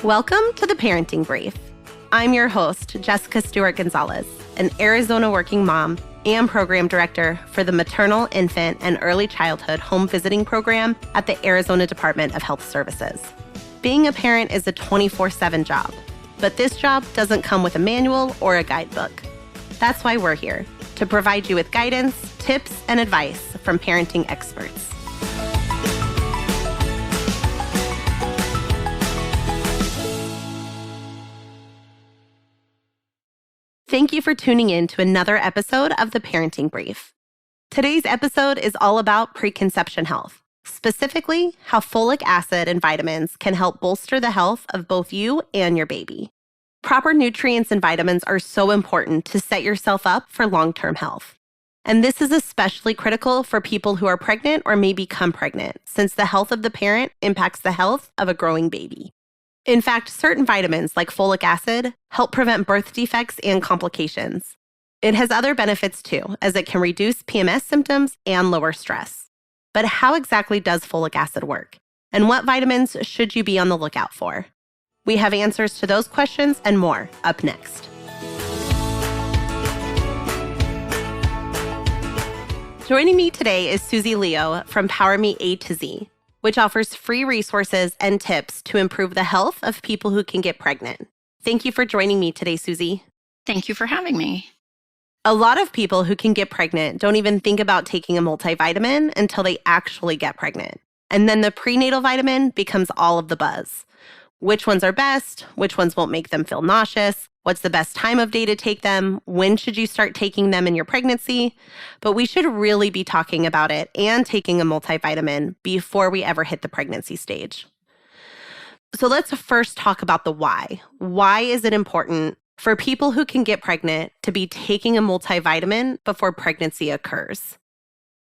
Welcome to the Parenting Brief. I'm your host, Jessica Stewart-Gonzalez, an Arizona working mom and program director for the Maternal, Infant, and Early Childhood Home Visiting Program at the Arizona Department of Health Services. Being a parent is a 24/7 job, but this job doesn't come with a manual or a guidebook. That's why we're here, to provide you with guidance, tips, and advice from parenting experts. Thank you for tuning in to another episode of the Parenting Brief. Today's episode is all about preconception health, specifically how folic acid and vitamins can help bolster the health of both you and your baby. Proper nutrients and vitamins are so important to set yourself up for long-term health. And this is especially critical for people who are pregnant or may become pregnant, since the health of the parent impacts the health of a growing baby. In fact, certain vitamins like folic acid help prevent birth defects and complications. It has other benefits too, as it can reduce PMS symptoms and lower stress. But how exactly does folic acid work? And what vitamins should you be on the lookout for? We have answers to those questions and more up next. Joining me today is Susie Leo from Power Me A2Z, which offers free resources and tips to improve the health of people who can get pregnant. Thank you for joining me today, Susie. Thank you for having me. A lot of people who can get pregnant don't even think about taking a multivitamin until they actually get pregnant. And then the prenatal vitamin becomes all of the buzz. Which ones are best? Which ones won't make them feel nauseous? What's the best time of day to take them? When should you start taking them in your pregnancy? But we should really be talking about it and taking a multivitamin before we ever hit the pregnancy stage. So let's first talk about the why. Why is it important for people who can get pregnant to be taking a multivitamin before pregnancy occurs?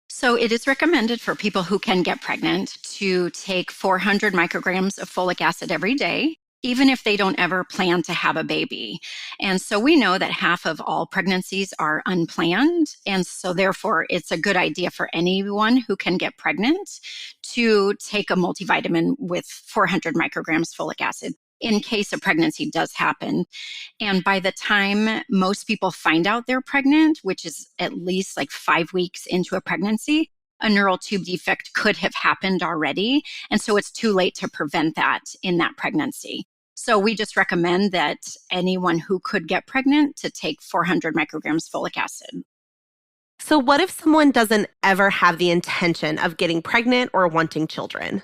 So it is recommended for people who can get pregnant to take 400 micrograms of folic acid every day, even if they don't ever plan to have a baby. And so we know that half of all pregnancies are unplanned. And so therefore, it's a good idea for anyone who can get pregnant to take a multivitamin with 400 micrograms folic acid in case a pregnancy does happen. And by the time most people find out they're pregnant, which is at least like 5 weeks into a pregnancy, a neural tube defect could have happened already. And so it's too late to prevent that in that pregnancy. So we just recommend that anyone who could get pregnant to take 400 micrograms folic acid. So what if someone doesn't ever have the intention of getting pregnant or wanting children?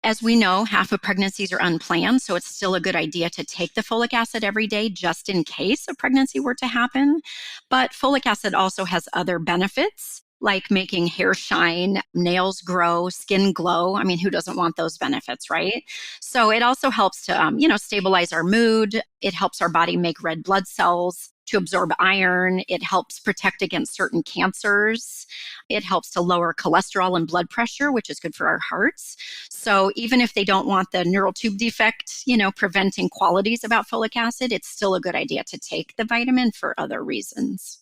As we know, half of pregnancies are unplanned, so it's still a good idea to take the folic acid every day just in case a pregnancy were to happen. But folic acid also has other benefits, like making hair shine, nails grow, skin glow. I mean, who doesn't want those benefits, right? So it also helps to, stabilize our mood. It helps our body make red blood cells to absorb iron. It helps protect against certain cancers. It helps to lower cholesterol and blood pressure, which is good for our hearts. So even if they don't want the neural tube defect, preventing qualities about folic acid, it's still a good idea to take the vitamin for other reasons.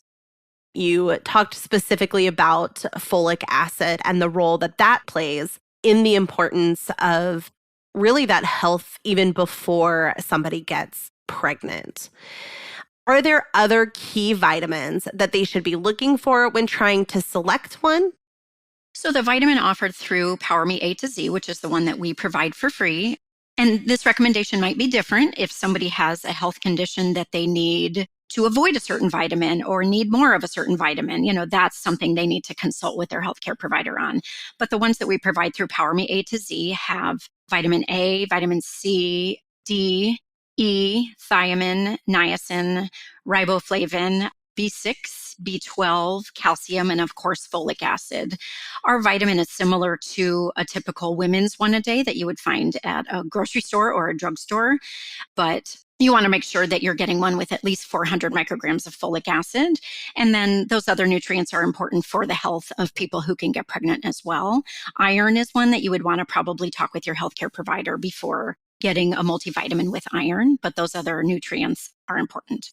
You talked specifically about folic acid and the role that that plays in the importance of really that health even before somebody gets pregnant. Are there other key vitamins that they should be looking for when trying to select one? So the vitamin offered through Power Me A2Z, which is the one that we provide for free, and this recommendation might be different if somebody has a health condition that they need to avoid a certain vitamin or need more of a certain vitamin. That's something they need to consult with their healthcare provider on. But the ones that we provide through Power Me A2Z have vitamin A, vitamin C, D, E, thiamine, niacin, riboflavin, B6, B12, calcium, and of course, folic acid. Our vitamin is similar to a typical women's one a day that you would find at a grocery store or a drugstore, but you want to make sure that you're getting one with at least 400 micrograms of folic acid. And then those other nutrients are important for the health of people who can get pregnant as well. Iron is one that you would want to probably talk with your healthcare provider before getting a multivitamin with iron, but those other nutrients are important.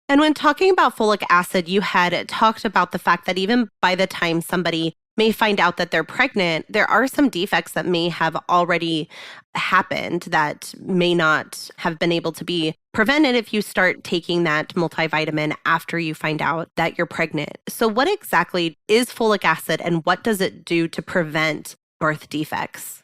And when talking about folic acid, you had talked about the fact that even by the time somebody may find out that they're pregnant, there are some defects that may have already happened that may not have been able to be prevented if you start taking that multivitamin after you find out that you're pregnant. So what exactly is folic acid and what does it do to prevent birth defects?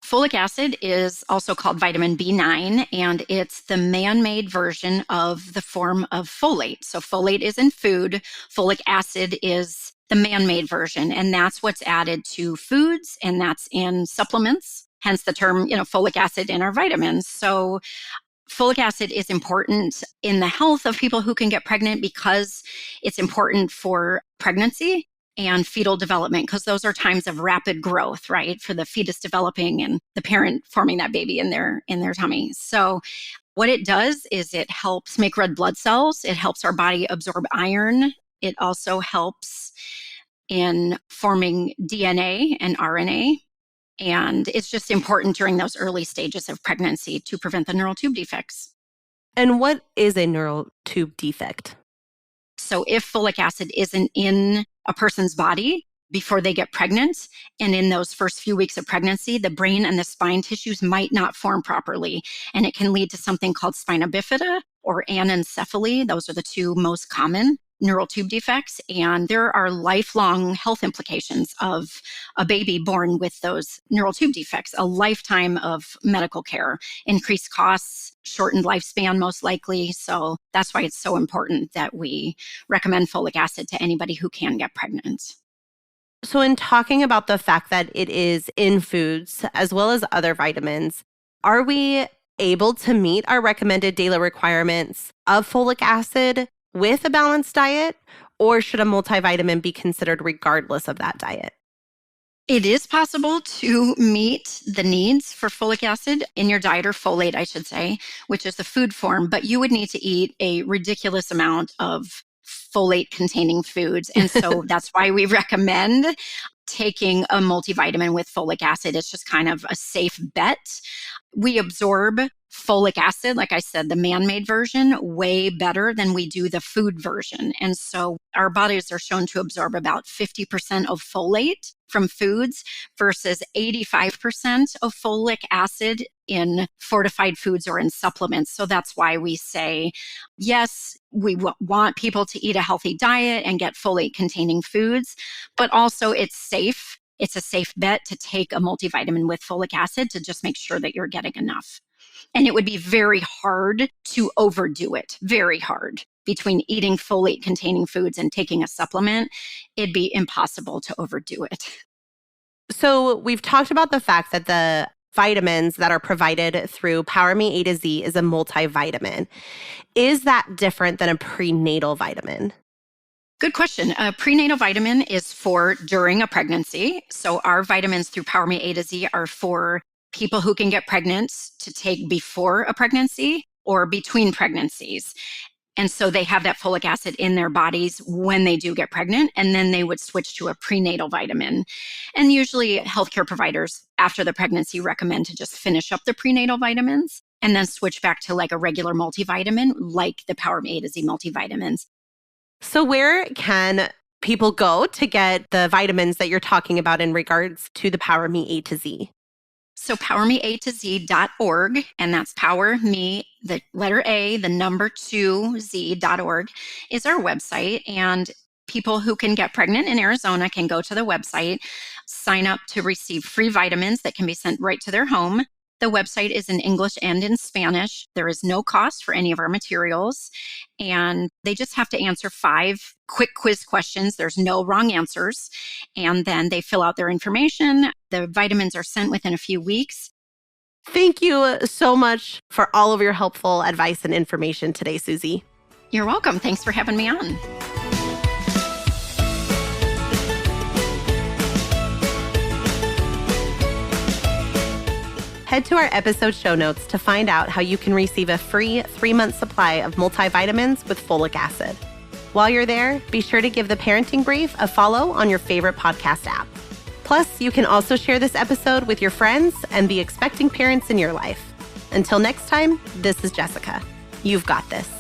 Folic acid is also called vitamin B9, and it's the man-made version of the form of folate. So folate is in food, folic acid is the man-made version, and that's what's added to foods, and that's in supplements, hence the term, folic acid in our vitamins. So folic acid is important in the health of people who can get pregnant because it's important for pregnancy and fetal development, because those are times of rapid growth, right? For the fetus developing and the parent forming that baby in their tummy. So what it does is it helps make red blood cells. It helps our body absorb iron. It also helps in forming DNA and RNA. And it's just important during those early stages of pregnancy to prevent the neural tube defects. And what is a neural tube defect? So if folic acid isn't in a person's body before they get pregnant, and in those first few weeks of pregnancy, the brain and the spine tissues might not form properly. And it can lead to something called spina bifida or anencephaly. Those are the two most common neural tube defects. And there are lifelong health implications of a baby born with those neural tube defects, a lifetime of medical care, increased costs, shortened lifespan, most likely. So that's why it's so important that we recommend folic acid to anybody who can get pregnant. So in talking about the fact that it is in foods as well as other vitamins, are we able to meet our recommended daily requirements of folic acid with a balanced diet, or should a multivitamin be considered regardless of that diet? It is possible to meet the needs for folic acid in your diet, or folate, I should say, which is the food form, but you would need to eat a ridiculous amount of folate-containing foods. And so that's why we recommend taking a multivitamin with folic acid. It's just kind of a safe bet. We absorb folic acid, like I said, the man-made version, way better than we do the food version. And so our bodies are shown to absorb about 50% of folate from foods versus 85% of folic acid in fortified foods or in supplements. So that's why we say, yes, we want people to eat a healthy diet and get folate-containing foods, but also it's safe. It's a safe bet to take a multivitamin with folic acid to just make sure that you're getting enough. And it would be very hard to overdo it, very hard. Between eating folate-containing foods and taking a supplement, it'd be impossible to overdo it. So we've talked about the fact that the vitamins that are provided through Power Me A2Z is a multivitamin. Is that different than a prenatal vitamin? Good question. A prenatal vitamin is for during a pregnancy. So our vitamins through Power Me A2Z are for people who can get pregnant to take before a pregnancy or between pregnancies. And so they have that folic acid in their bodies when they do get pregnant, and then they would switch to a prenatal vitamin. And usually healthcare providers after the pregnancy recommend to just finish up the prenatal vitamins and then switch back to like a regular multivitamin, like the Power Me A2Z multivitamins. So where can people go to get the vitamins that you're talking about in regards to the Power Me A2Z? So powerme2z.org, and that's Power Me, the letter A, the number 2z.org is our website. And people who can get pregnant in Arizona can go to the website, sign up to receive free vitamins that can be sent right to their home. The website is in English and in Spanish. There is no cost for any of our materials. And they just have to answer 5 quick quiz questions. There's no wrong answers. And then they fill out their information. The vitamins are sent within a few weeks. Thank you so much for all of your helpful advice and information today, Susie. You're welcome. Thanks for having me on. Head to our episode show notes to find out how you can receive a free 3-month supply of multivitamins with folic acid. While you're there, be sure to give the Parenting Brief a follow on your favorite podcast app. Plus, you can also share this episode with your friends and the expecting parents in your life. Until next time, this is Jessica. You've got this.